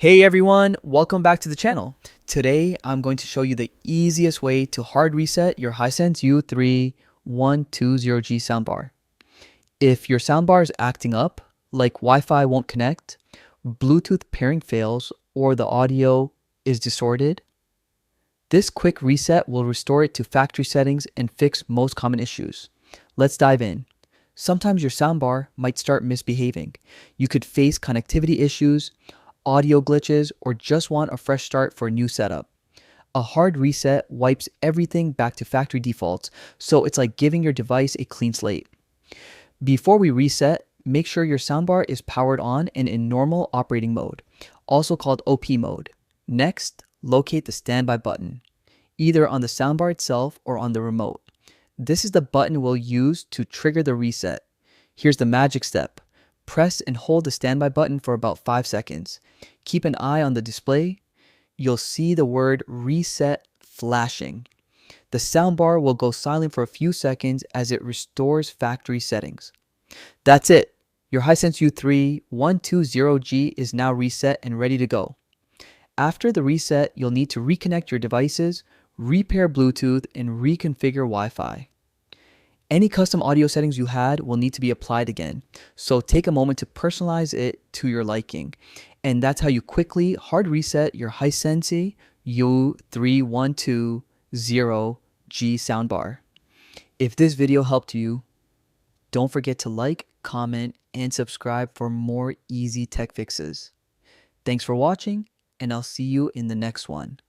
Hey everyone, welcome back to the channel. Today I'm going to show you the easiest way to hard reset your Hisense U3120G soundbar. If your soundbar is acting up, like Wi-Fi won't connect, Bluetooth pairing fails, or the audio is distorted, this quick reset will restore it to factory settings and fix most common issues. Let's dive in. Sometimes your soundbar might start misbehaving. You could face connectivity issues, audio glitches, or just want a fresh start for a new setup. A hard reset wipes everything back to factory defaults, so it's like giving your device a clean slate. Before we reset, make sure your soundbar is powered on and in normal operating mode, also called OP mode. Next, locate the standby button, either on the soundbar itself or on the remote. This is the button we'll use to trigger the reset. Here's the magic step. Press and hold the standby button for about 5 seconds. Keep an eye on the display. You'll see the word reset flashing. The soundbar will go silent for a few seconds as it restores factory settings. That's it. Your Hisense U3120G is now reset and ready to go. After the reset, you'll need to reconnect your devices, repair Bluetooth, and reconfigure Wi-Fi. Any custom audio settings you had will need to be applied again, so take a moment to personalize it to your liking. And that's how you quickly hard reset your Hisense U3120G soundbar. If this video helped you, don't forget to like, comment, and subscribe for more easy tech fixes. Thanks for watching, and I'll see you in the next one.